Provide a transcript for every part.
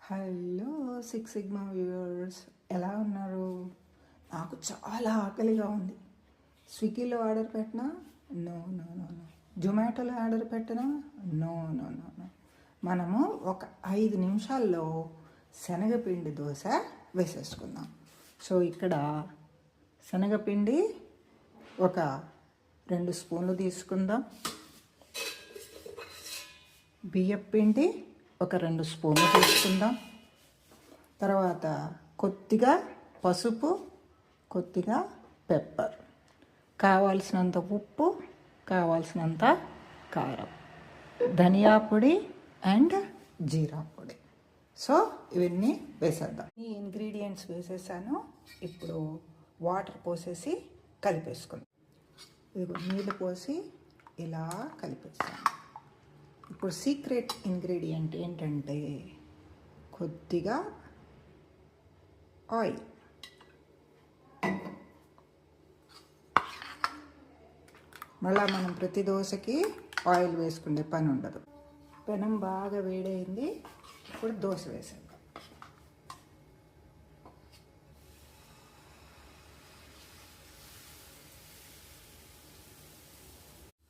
Hello six sigma viewers, ఎలా ఉన్నారు? నాకు చాలా ఆకలిగా ఉంది. స్విగ్గీలో ఆర్డర్ పెట్టినా నో నో నో నో, జొమాటోలో ఆర్డర్ పెట్టినా నో నో నో నో. మనము ఒక 5 నిమిషాల్లో శనగపిండి దోశ వేసేసుకుందాం. సో ఇక్కడ శనగపిండి ఒక 2 స్పూన్లు తీసుకుందాం. బియ్యపిండి ఒక 2 స్పూన్లు తీసుకుందాం. తర్వాత కొద్దిగా పసుపు, కొద్దిగా పెప్పర్, కావాల్సినంత ఉప్పు, కావాల్సినంత కారం, ధనియా పొడి అండ్ జీరా పొడి. సో ఇవన్నీ వేసేద్దాం. ఈ ఇంగ్రీడియంట్స్ వేసేసాను. ఇప్పుడు వాటర్ పోసేసి కలిపేసుకుందాం. ఇదిగో నీళ్ళు పోసి ఇలా కలిపేసాను. ఇప్పుడు సీక్రెట్ ఇంగ్రీడియంట్ ఏంటంటే కొద్దిగా ఆయిల్. మళ్ళీ మనం ప్రతి దోశకి ఆయిల్ వేసుకునే పని ఉండదు. పెనం బాగా వేడైంది. ఇప్పుడు దోశ వేసేద్దాం.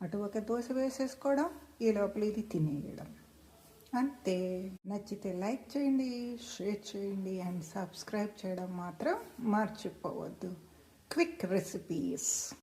అటు ఒక దోశ వేసేసుకోవడం, ఈ లోపల ఇది తినేయడం, అంతే. నచ్చితే లైక్ చేయండి, షేర్ చేయండి అండ్ సబ్స్క్రైబ్ చేయడం మాత్రం మర్చిపోవద్దు. Quick recipes.